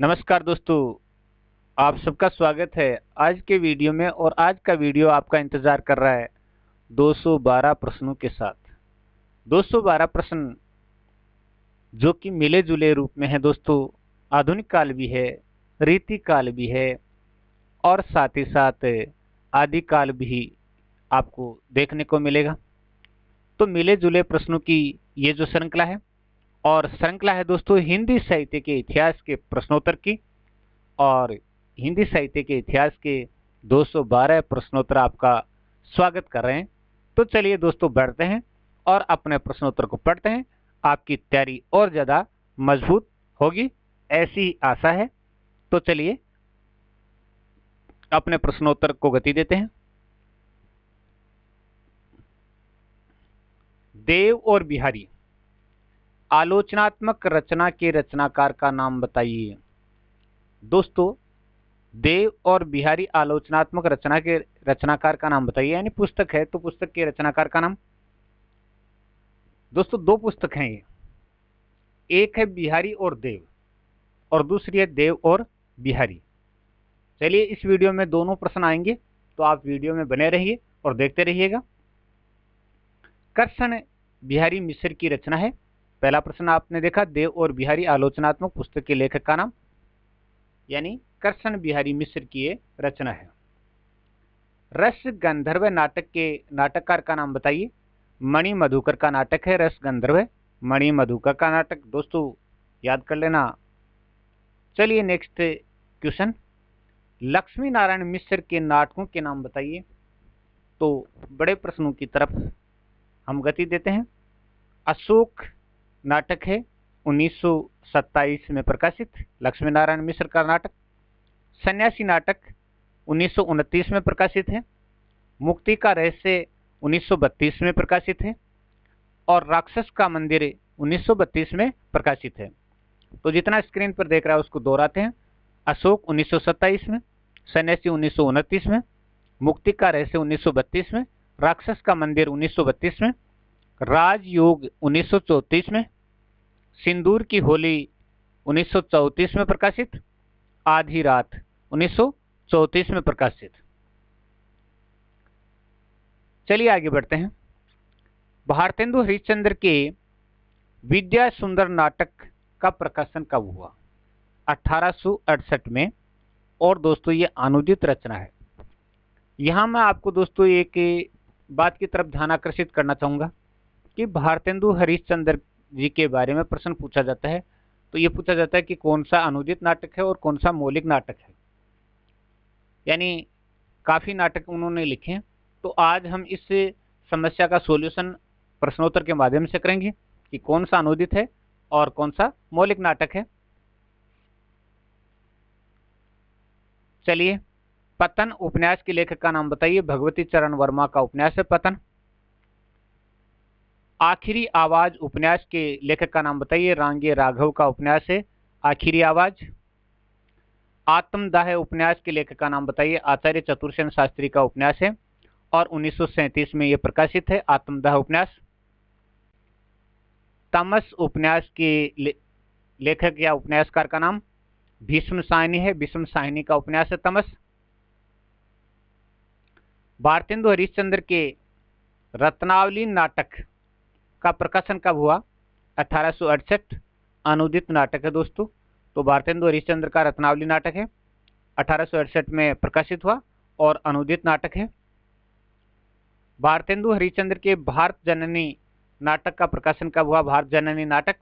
नमस्कार दोस्तों, आप सबका स्वागत है आज के वीडियो में। और आज का वीडियो आपका इंतज़ार कर रहा है 212 प्रश्नों के साथ। 212 प्रश्न जो कि मिले जुले रूप में है दोस्तों। आधुनिक काल भी है, रीति काल भी है और साथ ही साथ आदि काल भी आपको देखने को मिलेगा। तो मिले जुले प्रश्नों की ये जो श्रृंखला है, और श्रृंखला है दोस्तों हिंदी साहित्य के इतिहास के प्रश्नोत्तर की। और हिंदी साहित्य के इतिहास के 212 प्रश्नोत्तर आपका स्वागत कर रहे हैं। तो चलिए दोस्तों बढ़ते हैं और अपने प्रश्नोत्तर को पढ़ते हैं। आपकी तैयारी और ज़्यादा मजबूत होगी, ऐसी ही आशा है। तो चलिए अपने प्रश्नोत्तर को गति देते हैं। देव और बिहारी आलोचनात्मक रचना के रचनाकार का नाम बताइए। दोस्तों, देव और बिहारी आलोचनात्मक रचना के रचनाकार का नाम बताइए। यानी पुस्तक है तो पुस्तक के रचनाकार का नाम। दोस्तों, दो पुस्तक हैं ये, एक है बिहारी और देव और दूसरी है देव और बिहारी। चलिए इस वीडियो में दोनों प्रश्न आएंगे, तो आप वीडियो में बने रहिए और देखते रहिएगा। कृष्ण बिहारी मिश्र की रचना है। पहला प्रश्न आपने देखा, देव और बिहारी आलोचनात्मक पुस्तक के लेखक का नाम, यानी कृष्ण बिहारी मिश्र की ये रचना है। रस गंधर्व नाटक के नाटककार का नाम बताइए। मणि मधुकर का नाटक है रस गंधर्व, मणि मधुकर का नाटक। दोस्तों याद कर लेना। चलिए नेक्स्ट क्वेश्चन, लक्ष्मी नारायण मिश्र के नाटकों के नाम बताइए। तो बड़े प्रश्नों की तरफ हम गति देते हैं। अशोक नाटक है 1927 में प्रकाशित, लक्ष्मी नारायण मिश्र का नाटक। सन्यासी नाटक 1929 में प्रकाशित है। मुक्ति का रहस्य 1932 में प्रकाशित है। और राक्षस का मंदिर 1932 में प्रकाशित है। तो जितना स्क्रीन पर देख रहा है उसको दोहराते हैं। अशोक 1927 में, सन्यासी 1929 में, मुक्ति का रहस्य 1932 में, राक्षस का मंदिर 1932 में, राजयोग 1934 में, सिंदूर की होली 1934 में प्रकाशित, आधी रात 1934 में प्रकाशित। चलिए आगे बढ़ते हैं। भारतेंदु हरिश्चंद्र के विद्या सुंदर नाटक का प्रकाशन कब हुआ? 1868 में। और दोस्तों ये अनुदित रचना है। यहां मैं आपको दोस्तों एक बात की तरफ ध्यान आकर्षित करना चाहूंगा कि भारतेंदु हरिश्चंद्र जी के बारे में प्रश्न पूछा जाता है तो ये पूछा जाता है कि कौन सा अनुदित नाटक है और कौन सा मौलिक नाटक है। यानी काफी नाटक उन्होंने लिखे हैं। तो आज हम इस समस्या का सॉल्यूशन प्रश्नोत्तर के माध्यम से करेंगे कि कौन सा अनुदित है और कौन सा मौलिक नाटक है। चलिए, पतन उपन्यास के लेखक का नाम बताइए। भगवती चरण वर्मा का उपन्यास है पतन। आखिरी आवाज उपन्यास के लेखक का नाम बताइए। रांगे राघव का उपन्यास है आखिरी आवाज। आत्मदाह उपन्यास के लेखक का नाम बताइए। आचार्य चतुर्सेन शास्त्री का उपन्यास है और 1937 में यह प्रकाशित है आत्मदाह उपन्यास। तमस उपन्यास के लेखक या उपन्यासकार का नाम भीष्म साहनी है। भीष्म साहनी का उपन्यास है तमस। भारतेंदु हरिश्चंद्र के रत्नावली नाटक का प्रकाशन कब हुआ? 1868। अनुदित नाटक है दोस्तों। तो भारतेंदु हरिश्चंद्र का रत्नावली नाटक है 1868 में प्रकाशित हुआ और अनुदित नाटक है। भारतेंदु हरिश्चंद्र के भारत जननी नाटक का प्रकाशन कब हुआ? भारत जननी नाटक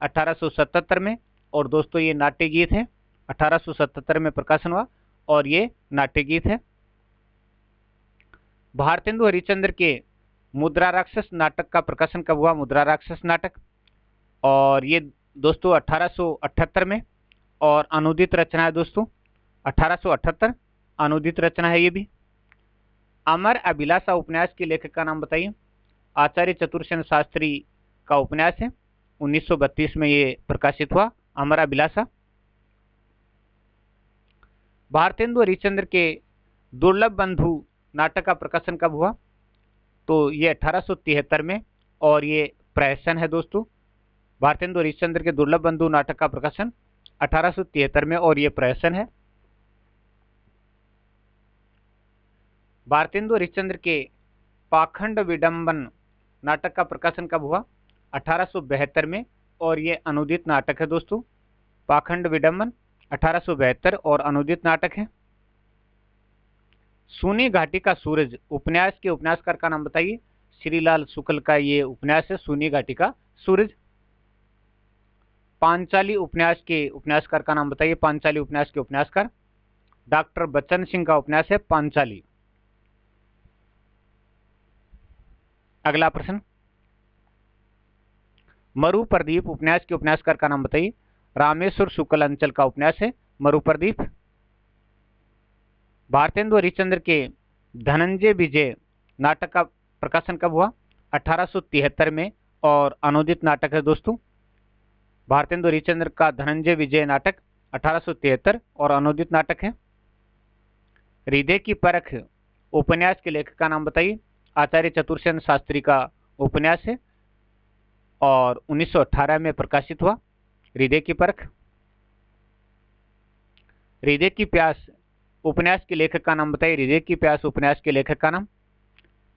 1877 में। और दोस्तों ये नाट्य गीत है, 1877 में प्रकाशन हुआ और ये नाट्य गीत है। भारतेंदु हरिश्चंद्र के मुद्रा राक्षस नाटक का प्रकाशन कब हुआ? मुद्रा राक्षस नाटक, और ये दोस्तों 1878 में। और अनुदित रचना है दोस्तों 1878, अनुदित रचना है ये भी। अमर अभिलाषा उपन्यास के लेखक का नाम बताइए। आचार्य चतुर्सेन शास्त्री का उपन्यास है 1932 में ये प्रकाशित हुआ अमर अभिलाषा। भारतेंदु हरिश्चंद्र के दुर्लभ बंधु नाटक का प्रकाशन कब हुआ? तो ये 1873 में और ये प्रहसन है दोस्तों। भारतेंदु हरिश्चंद्र के दुर्लभ बंधु नाटक का प्रकाशन 1873 में और ये प्रहसन है। भारतेंदु हरिश्चंद्र के पाखंड विडंबन नाटक का प्रकाशन कब हुआ? 1872 में और ये अनुदित नाटक है दोस्तों। पाखंड विडंबन 1872 और अनुदित नाटक है। सूनी घाटी का सूरज उपन्यास के उपन्यासकार का नाम बताइए। श्रीलाल शुक्ल का ये उपन्यास है सूनी घाटी का सूरज। पांचाली उपन्यास के उपन्यासकार का नाम बताइए। पांचाली उपन्यास के उपन्यासकार डॉक्टर बच्चन सिंह का उपन्यास है पांचाली। अगला प्रश्न, मरुप्रदीप उपन्यास के उपन्यासकार का नाम बताइए। रामेश्वर शुक्ल अंचल का उपन्यास है मरुप्रदीप। भारतेंदु हरिश्चंद्र के धनंजय विजय नाटक का प्रकाशन कब हुआ? 1873 में और अनुदित नाटक है दोस्तों। भारतेंदु हरिश्चंद्र का धनंजय विजय नाटक 1873 और अनुदित नाटक है। हृदय की परख उपन्यास के लेखक का नाम बताइए। आचार्य चतुरसेन शास्त्री का उपन्यास है और 1918 में प्रकाशित हुआ हृदय की परख। हृदय की प्यास उपन्यास के लेखक का नाम बताइए। हृदय की प्यास उपन्यास के लेखक का नाम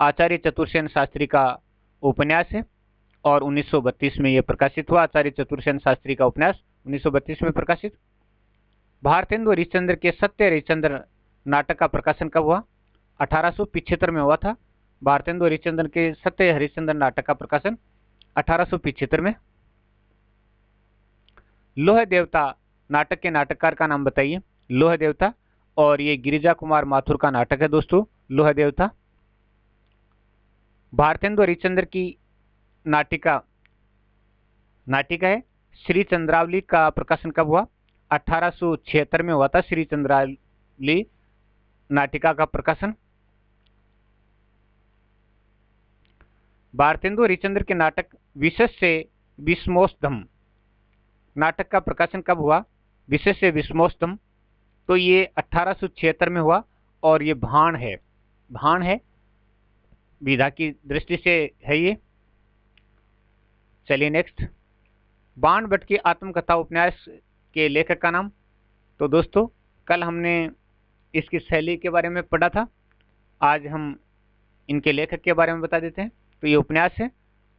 आचार्य चतुरसेन शास्त्री का उपन्यास है और 1932 में यह प्रकाशित हुआ। आचार्य चतुरसेन शास्त्री का उपन्यास 1932 में प्रकाशित। भारतेंदु हरिश्चंद्र के सत्य हरिश्चंद्र नाटक का प्रकाशन कब हुआ? 1875 में हुआ था। भारतेंदु हरिश्चंद्र के सत्य हरिश्चंद्र नाटक का प्रकाशन 1875 में। लोह देवता नाटक के नाटककार का नाम बताइए। लोह देवता और ये गिरिजा कुमार माथुर का नाटक है दोस्तों लोह देवता। भारतेंदु हरिश्चंद्र की नाटिका है श्री चंद्रावली का प्रकाशन कब हुआ? 1876 में हुआ था श्री चंद्रावली नाटिका का प्रकाशन। भारतेंदु हरिश्चंद्र के नाटक विशेष से विस्मोस्तम नाटक का प्रकाशन कब हुआ? विशेष से विस्मोस्तम तो ये 1876 में हुआ और ये भाण है विधा की दृष्टि से है ये। चलिए नेक्स्ट, बाण भट्ट की आत्मकथा उपन्यास के लेखक का नाम। तो दोस्तों कल हमने इसकी शैली के बारे में पढ़ा था, आज हम इनके लेखक के बारे में बता देते हैं। तो ये उपन्यास है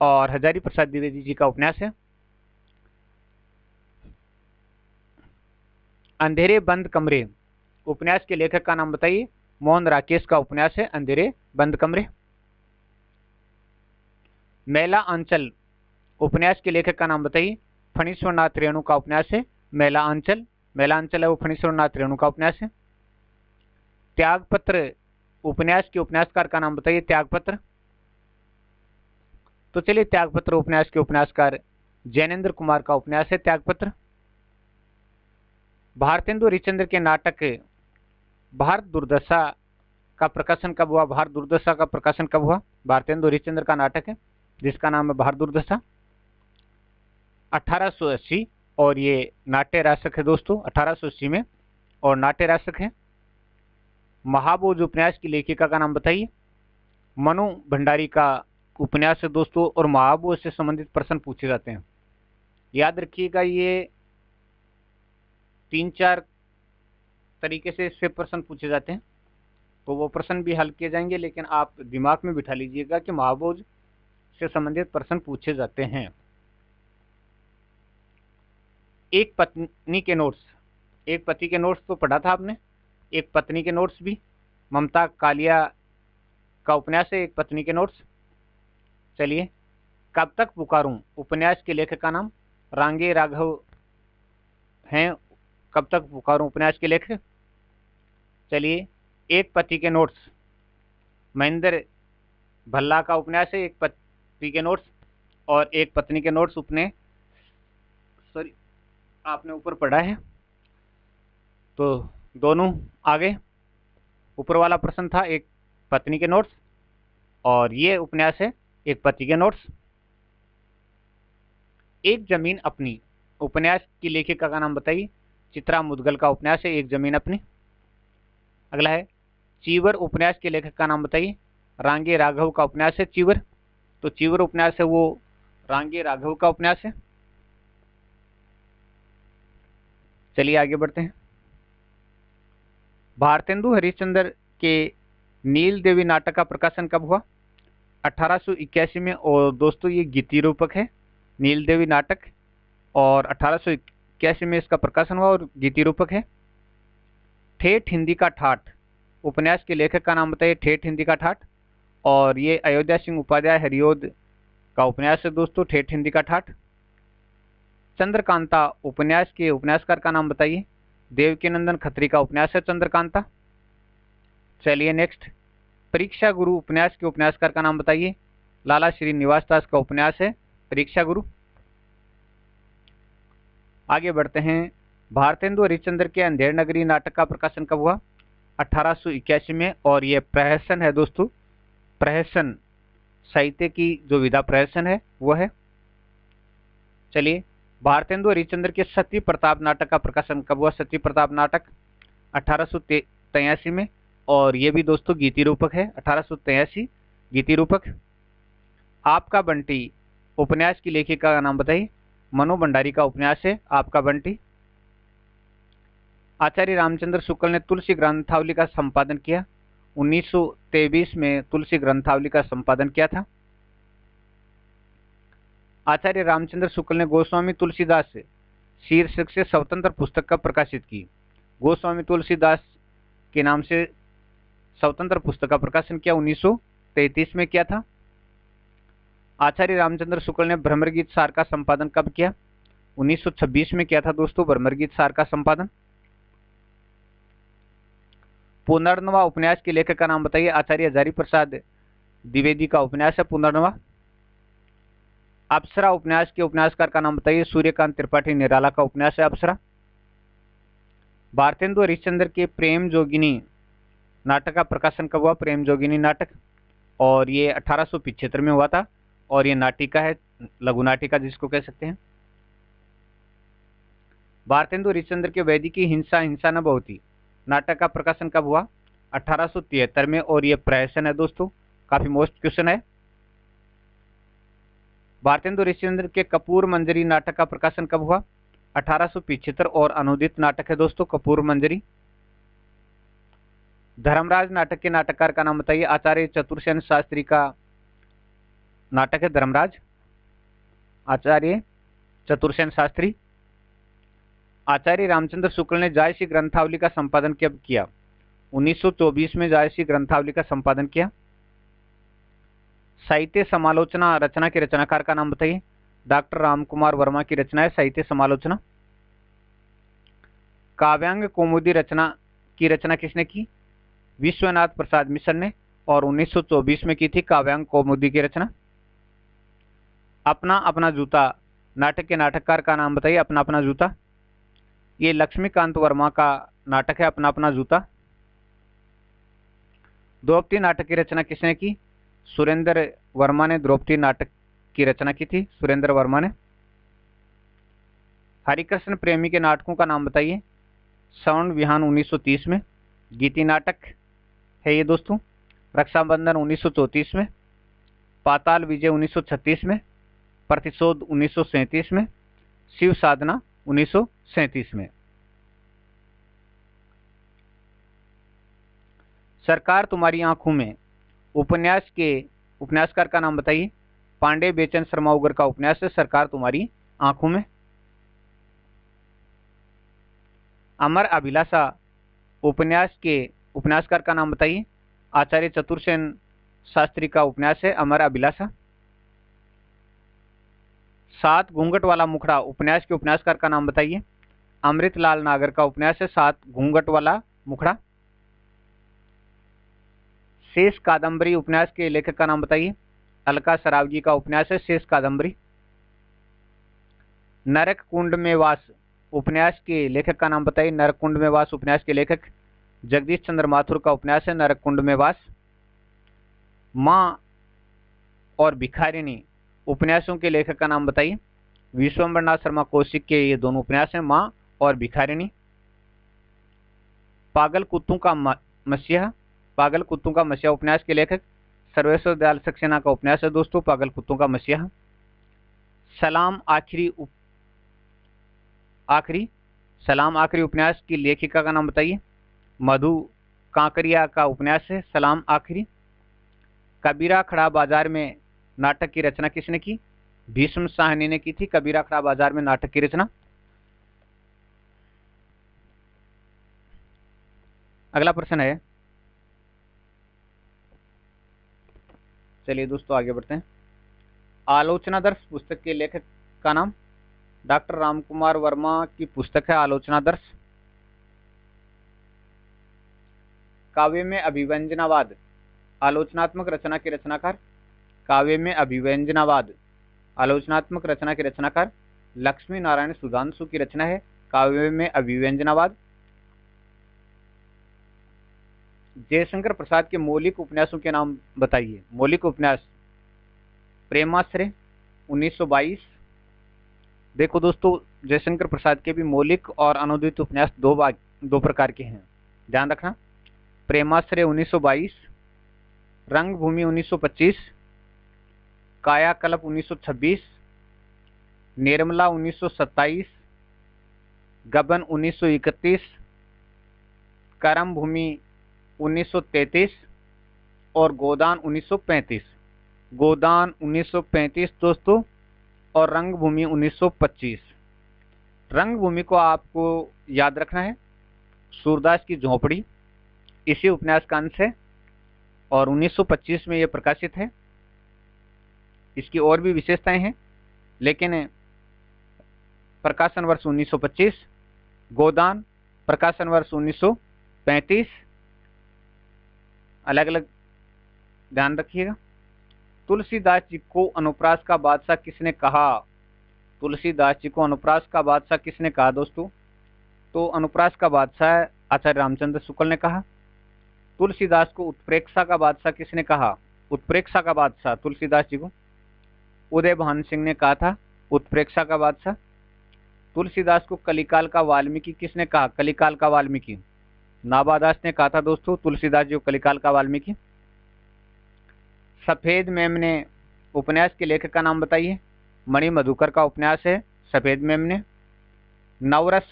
और हजारी प्रसाद द्विवेदी जी का उपन्यास है। अंधेरे बंद कमरे उपन्यास के लेखक का नाम बताइए। मोहन राकेश का उपन्यास है अंधेरे बंद कमरे। मेला अंचल उपन्यास के लेखक का नाम बताइए। फणीश्वरनाथ रेणु का उपन्यास है मेला अंचल है वो फणीश्वरनाथ रेणु का उपन्यास है। त्यागपत्र उपन्यास के उपन्यासकार का नाम बताइए। त्यागपत्र, तो चलिए त्यागपत्र उपन्यास के उपन्यासकार जैनेन्द्र कुमार का उपन्यास है त्यागपत्र। भारतेंदु हरिश्चंद्र के नाटक भारत दुर्दशा का प्रकाशन कब हुआ? भारत दुर्दशा का प्रकाशन कब हुआ? भारतेंदु हरिश्चंद्र का नाटक है जिसका नाम है भारत दुर्दशा 1880 और ये नाट्य राशक है दोस्तों 1880 में और नाट्य राशक है। महाबोज उपन्यास की लेखिका का नाम बताइए। मनु भंडारी का उपन्यास है दोस्तों और महाबोज से संबंधित प्रश्न पूछे जाते हैं। याद रखिएगा ये 3-4 तरीके से इससे प्रश्न पूछे जाते हैं तो वो प्रश्न भी हल किए जाएंगे, लेकिन आप दिमाग में बिठा लीजिएगा कि महाबोज से संबंधित प्रश्न पूछे जाते हैं। एक पत्नी के नोट्स, एक पति के नोट्स तो पढ़ा था आपने, एक पत्नी के नोट्स भी ममता कालिया का उपन्यास है एक पत्नी के नोट्स। चलिए, कब तक पुकारूं उपन्यास के लेखक का नाम रांगे राघव हैं। कब तक पुकारूं उपन्यास के लेखक। चलिए, एक पति के नोट्स महेंद्र भल्ला का उपन्यास है एक पति के नोट्स और एक पत्नी के नोट्स आपने ऊपर पढ़ा है तो दोनों आगे। ऊपर वाला प्रश्न था एक पत्नी के नोट्स और ये उपन्यास है एक पति के नोट्स। एक जमीन अपनी उपन्यास की लेखिका का नाम बताइए। चित्रा मुदगल का उपन्यास है एक जमीन अपनी। अगला है चीवर उपन्यास के लेखक का नाम बताइए। रांगे राघव का उपन्यास है चीवर, तो चीवर उपन्यास है वो रांगे राघव का उपन्यास है। चलिए आगे बढ़ते हैं। भारतेंदु हरिश्चंद्र के नील देवी नाटक का प्रकाशन कब हुआ? 1881 में। और दोस्तों ये गीति रूपक है नील देवी नाटक, और 1881 में इसका प्रकाशन हुआ और गीति रूपक है। ठेठ हिंदी का ठाठ उपन्यास के लेखक का नाम बताइए। ठेठ हिंदी का ठाठ, और ये अयोध्या सिंह उपाध्याय हरिओद का उपन्यास है दोस्तों ठेठ हिंदी का ठाठ। चंद्रकांता उपन्यास के उपन्यासकार का नाम बताइए। देवकीनंदन खत्री का उपन्यास है चंद्रकांता। चलिए नेक्स्ट, परीक्षा गुरु उपन्यास के उपन्यासकार का नाम बताइए। लाला श्रीनिवास दास का उपन्यास है परीक्षा गुरु। आगे बढ़ते हैं। भारतेंदु हरिश्चंद्र के अंधेर नगरी नाटक का प्रकाशन कब हुआ? 1881 में, और ये प्रहसन है दोस्तों। प्रहसन साहित्य की जो विधा प्रहसन है वो है। चलिए, भारतेंदु हरिश्चंद्र के सती प्रताप नाटक का प्रकाशन कब हुआ? सती प्रताप नाटक 1883 में, और ये भी दोस्तों गीति रूपक है। 1883 गीति रूपक। आपका बंटी उपन्यास की लेखिका का नाम बताइए। मनु भंडारी का उपन्यास है आपका बंटी। आचार्य रामचंद्र शुक्ल ने तुलसी ग्रंथावली का संपादन किया। 1923 में तुलसी ग्रंथावली का संपादन किया था। आचार्य रामचंद्र शुक्ल ने गोस्वामी तुलसीदास शीर्षक से स्वतंत्र पुस्तक का प्रकाशित की। गोस्वामी तुलसीदास के नाम से स्वतंत्र पुस्तक का प्रकाशन किया 1933 में किया था। आचार्य रामचंद्र शुक्ल ने भ्रमर गीत सार का संपादन कब किया? 1926 में किया था दोस्तों भ्रमर गीत सार का संपादन। पुनर्नवा उपन्यास के लेखक का नाम बताइए। आचार्य हजारी प्रसाद द्विवेदी का उपन्यास है पुनर्नवा। अप्सरा उपन्यास के उपन्यासकार का नाम बताइए। सूर्यकांत त्रिपाठी निराला का उपन्यास है अप्सरा। भारतेंदु हरिश्चंद्र के प्रेम जोगिनी नाटक का प्रकाशन कब हुआ? प्रेम जोगिनी नाटक, और ये 1875 में हुआ था, और ये नाटिका है, लघु नाटिका जिसको कह सकते हैं। भारतेंदु हरिश्चंद्र के वैदिकी हिंसा हिंसा न बहुती नाटक का प्रकाशन कब हुआ? 1873 में, और ये प्रहसन है दोस्तों। काफी मोस्ट क्वेश्चन है। भारतेंदु हरिश्चंद्र के कपूर मंजरी नाटक का प्रकाशन कब हुआ? 1875, और अनुदित नाटक है दोस्तों कपूर मंजरी। धर्मराज नाटक के नाटककार का नाम बताइए। आचार्य चतुरसेन शास्त्री का नाटक है धर्मराज। आचार्य चतुरसेन शास्त्री। आचार्य रामचंद्र शुक्ल ने जायसी ग्रंथावली का संपादन कब किया? 1924 में जायसी ग्रंथावली का संपादन किया। साहित्य समालोचना रचना के रचनाकार का नाम बताइए। डॉक्टर रामकुमार वर्मा की रचना है साहित्य समालोचना। काव्यांग कौमुदी रचना की रचना किसने की? विश्वनाथ प्रसाद मिश्र ने, और 1924 में की थी काव्यांग कौमुदी की रचना। अपना अपना जूता नाटक के नाटककार का नाम बताइए। अपना अपना जूता, ये लक्ष्मीकांत वर्मा का नाटक है अपना अपना जूता। द्रौपदी नाटक की रचना किसने की? सुरेंद्र वर्मा ने द्रौपदी नाटक की रचना की थी, सुरेंद्र वर्मा ने। हरिकृष्ण प्रेमी के नाटकों का नाम बताइए। श्रवण विहान 1930 में, गीति नाटक है ये दोस्तों। रक्षाबंधन 1934 में, पाताल विजय 1936 में, प्रतिशोध 1937 में, शिव साधना 1937 में। सरकार तुम्हारी आंखों में उपन्यास के उपन्यासकार का नाम बताइए। पांडे बेचन शर्मा उगर का उपन्यास है सरकार तुम्हारी आंखों में। अमर अभिलाषा उपन्यास के उपन्यासकार का नाम बताइए। आचार्य चतुरसेन शास्त्री का उपन्यास है अमर अभिलाषा। सात घूंघट वाला मुखड़ा उपन्यास के उपन्यासकार का नाम बताइए। अमृतलाल नागर का उपन्यास है सात घूंघट वाला मुखड़ा। शेष कादंबरी उपन्यास के लेखक का नाम बताइए। अलका सरावगी का उपन्यास है शेष कादंबरी। नरक कुंड में वास उपन्यास के लेखक का नाम बताइए। नरक कुंड में वास उपन्यास के लेखक जगदीश चंद्र माथुर का उपन्यास है नरक कुंड में वास। माँ और भिखारिणी उपन्यासों के लेखक का नाम बताइए। विश्वम्बरनाथ शर्मा कौशिक के ये दोनों उपन्यास हैं, माँ और भिखारिणी। पागल कुत्तों का मसीहा, पागल कुत्तों का मसीहा उपन्यास के लेखक सर्वेश्वर दयाल सक्सेना का उपन्यास है दोस्तों पागल कुत्तों का मसीहा। सलाम आखिरी सलाम आखिरी उपन्यास की लेखिका का नाम बताइए। मधु कांकरिया का उपन्यास है सलाम आखिरी। कबीरा खड़ा बाजार में नाटक की रचना किसने की? भीष्म साहनी ने की थी कबीरा खड़ा बाजार में नाटक की रचना। अगला प्रश्न है, चलिए दोस्तों आगे बढ़ते हैं। आलोचनादर्श पुस्तक के लेखक का नाम? डॉक्टर रामकुमार वर्मा की पुस्तक है आलोचनादर्श। काव्य में अभिव्यंजनावाद आलोचनात्मक रचना के रचनाकार? काव्य में अभिव्यंजनावाद आलोचनात्मक रचना के रचनाकार लक्ष्मी नारायण सुधांशु की रचना है काव्य में अभिव्यंजनावाद। जयशंकर प्रसाद के मौलिक उपन्यासों के नाम बताइए। मौलिक उपन्यास प्रेमाश्रय 1922। देखो दोस्तों, जयशंकर प्रसाद के भी मौलिक और अनूदित उपन्यास दो प्रकार के हैं, ध्यान रखना। प्रेमाश्रय 1922, रंगभूमि 1925, कायाकल्प 1926, निर्मला 1927, गबन 1931, करम भूमि 1933 और गोदान 1935। गोदान 1935 दोस्तों और रंगभूमि 1925। रंगभूमि को आपको याद रखना है, सूरदास की झोपड़ी इसी उपन्यास का अंश है और 1925 में यह प्रकाशित है। इसकी और भी विशेषताएं हैं लेकिन प्रकाशन वर्ष 1925, गोदान प्रकाशन वर्ष 1935, अलग अलग ध्यान रखिएगा। तुलसीदास जी को अनुप्रास का बादशाह किसने कहा? तुलसीदास जी को अनुप्रास का बादशाह किसने कहा दोस्तों? तो अनुप्रास का बादशाह आचार्य रामचंद्र शुक्ल ने कहा। तुलसीदास को उत्प्रेक्षा का बादशाह किसने कहा? उत्प्रेक्षा का बादशाह तुलसीदास जी को उदय भान सिंह ने कहा था उत्प्रेक्षा का बादशाह। तुलसीदास को कलिकाल का वाल्मीकि किसने कहा? कलिकाल का वाल्मीकि नाभादास ने कहा था दोस्तों तुलसीदास जी को कलिकाल का वाल्मीकि। सफेद मेमने उपन्यास के लेखक का नाम बताइए। मणि मधुकर का उपन्यास है सफेद मेमने। नवरस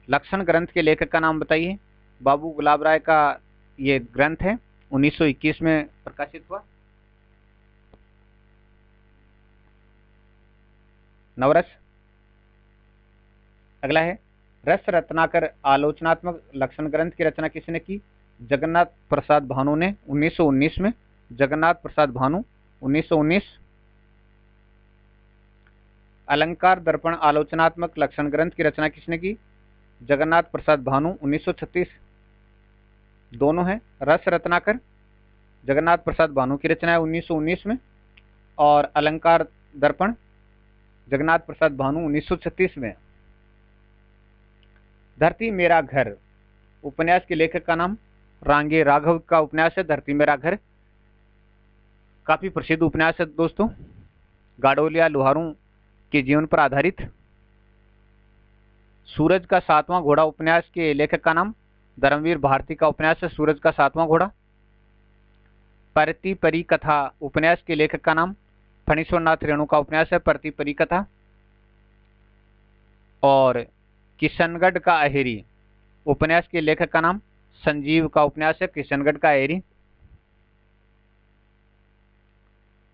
लक्षण ग्रंथ के लेखक का नाम बताइए। बाबू गुलाब राय का ये ग्रंथ है, 1921 में प्रकाशित हुआ नवरस। अगला है, रस रत्नाकर आलोचनात्मक लक्षण ग्रंथ की रचना किसने की? जगन्नाथ प्रसाद भानु ने 1919 में। जगन्नाथ प्रसाद भानु 1919। अलंकार दर्पण आलोचनात्मक लक्षण ग्रंथ की रचना किसने की? जगन्नाथ प्रसाद भानु 1936। दोनों हैं, रस रत्नाकर जगन्नाथ प्रसाद भानु की रचना है 1919 में और अलंकार दर्पण जगन्नाथ प्रसाद भानु 1936 में। धरती मेरा घर उपन्यास के लेखक का नाम? रांगे राघव का उपन्यास है धरती मेरा घर। काफी प्रसिद्ध उपन्यास है दोस्तों, गाडोलिया लोहारों के जीवन पर आधारित। सूरज का सातवां घोड़ा उपन्यास के लेखक का नाम? धर्मवीर भारती का उपन्यास है सूरज का सातवां घोड़ा। परती परी कथा उपन्यास के लेखक का नाम? फणीश्वरनाथ रेणु का उपन्यास है परती परी कथा। और किशनगढ़ का अहेरी उपन्यास के लेखक का नाम? संजीव का उपन्यास है किशनगढ़ का अहेरी।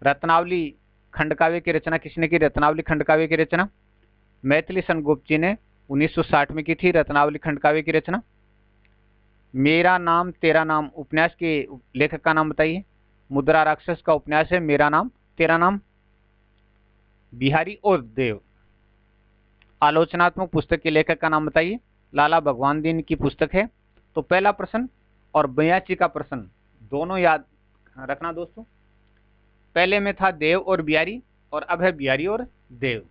रत्नावली खंडकाव्य की रचना किसने की? रत्नावली खंडकाव्य की रचना मैथिली सेनगुप्त जी ने 1960 में की थी रत्नावली खंडकाव्य की रचना। मेरा नाम तेरा नाम उपन्यास के लेखक का नाम बताइए। मुद्रा राक्षस का उपन्यास है मेरा नाम तेरा नाम। बिहारी और देव आलोचनात्मक पुस्तक के लेखक का नाम बताइए। लाला भगवान दीन की पुस्तक है। तो पहला प्रश्न और बयाची का प्रश्न दोनों याद रखना दोस्तों। पहले में था देव और बिहारी और अब है बिहारी और देव।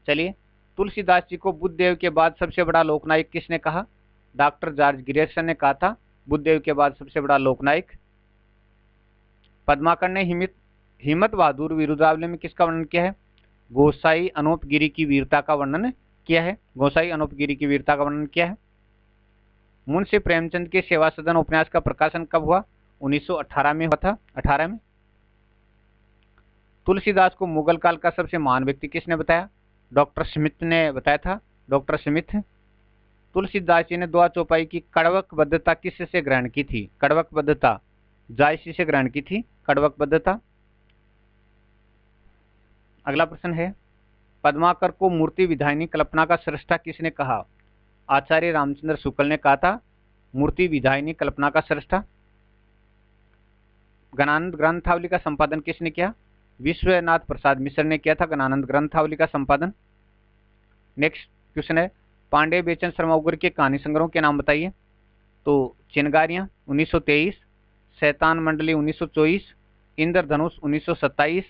चलिए, तुलसीदास जी को बुद्धदेव के बाद सबसे बड़ा लोकनायक किसने कहा? डॉक्टर जॉर्ज ग्रियर्सन ने कहा था बुद्धदेव के बाद सबसे बड़ा लोकनायक। पद्माकर ने हिम्मत बहादुर वीरुदावली में किसका वर्णन किया है? गोसाई अनूपगिरी की वीरता का वर्णन किया है। गोसाई अनूपगिरी की वीरता का वर्णन किया है। मुंशी प्रेमचंद के सेवा सदन उपन्यास का प्रकाशन कब हुआ? 1918 में हुआ था। 18 में। तुलसीदास को मुगल काल का सबसे महान व्यक्ति किसने बताया? डॉक्टर स्मिथ ने बताया था। Doctor Smith. तुलसीदास जी ने दुआ चौपाई की कड़वक बद्धता किससे ग्रहण की थी? कड़वक बद्धता जायसी से ग्रहण की थी कड़वक बद्धता। अगला प्रश्न है, पद्माकर को मूर्ति विधायिनी कल्पना का सृष्टा किसने कहा? आचार्य रामचंद्र शुक्ल ने कहा था मूर्ति विधायिनी कल्पना का सृष्टा। गणानंद ग्रंथावली का संपादन किसने किया? विश्वनाथ प्रसाद मिश्र ने किया था गणानंद ग्रंथावली का संपादन। नेक्स्ट क्वेश्चन है, पांडे बेचन शर्मा उग्र के कहानी संग्रह के नाम बताइए। तो चिनगारियां 1923, शैतान मंडली 1924, इंद्रधनुष 1927,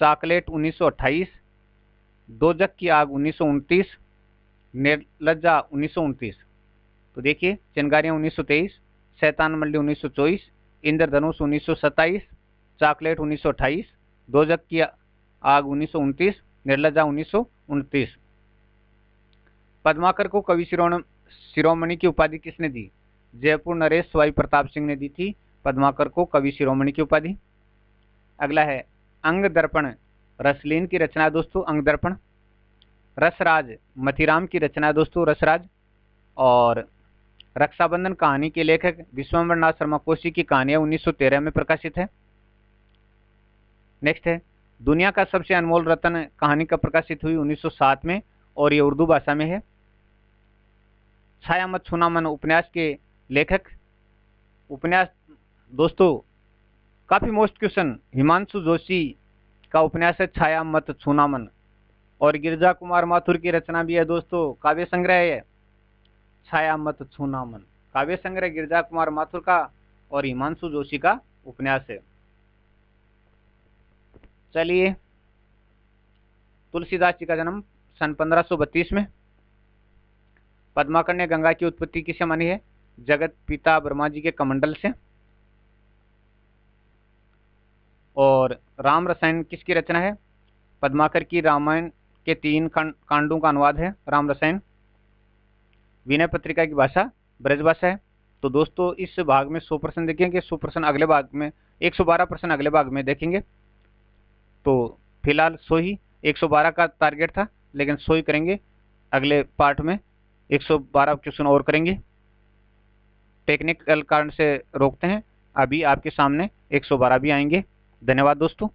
चॉकलेट 1928, दोजक की आग 1929, निर्लज्जा 1929। तो देखिए, चिनगारियां 1923, शैतान मंडली 1924, इंद्रधनुष 1927, चॉकलेट 1928, दोजक की आग 1929, निर्लज्जा 1929। पद्माकर को कवि शिरोमणि की उपाधि किसने दी? जयपुर नरेश सवाई प्रताप सिंह ने दी थी पद्माकर को कवि शिरोमणि की उपाधि। अगला है, अंग दर्पण रसलीन की रचना दोस्तों, अंग दर्पण। रसराज मथिराम की रचना दोस्तों, रसराज। और रक्षाबंधन कहानी के लेखक विश्वम्बर नाथ शर्मा कोशी की कहानियां 1913 में प्रकाशित है। नेक्स्ट है, दुनिया का सबसे अनमोल रत्न कहानी कब प्रकाशित हुई? 1907 में, और ये उर्दू भाषा में है। छाया मत छूना मन उपन्यास के लेखक, उपन्यास दोस्तों काफी मोस्ट क्वेश्चन, हिमांशु जोशी का उपन्यास है छाया मत छूना मन। और गिरजा कुमार माथुर की रचना भी है दोस्तों, काव्य संग्रह है छाया मत छूना मन, काव्य संग्रह गिरजा कुमार माथुर का और हिमांशु जोशी का उपन्यास है। चलिए, तुलसीदास जी का जन्म सन 1532 में। पद्माकर ने गंगा की उत्पत्ति किससे मानी है? जगत पिता ब्रह्मा जी के कमंडल से। और राम रसायन किसकी रचना है? पद्माकर की रामायण के 3 कांडों का अनुवाद है राम रसायन। विनय पत्रिका की भाषा ब्रजभाषा है। तो दोस्तों इस भाग में 100 प्रश्न देखेंगे, 100 प्रश्न अगले भाग में, 112 प्रश्न अगले भाग में देखेंगे। तो फिलहाल 100 ही, 112 का टारगेट था लेकिन 100 ही करेंगे। अगले पार्ट में 112 क्वेश्चन और करेंगे। टेक्निकल कारण से रोकते हैं, अभी आपके सामने 112 भी आएंगे। धन्यवाद दोस्तों।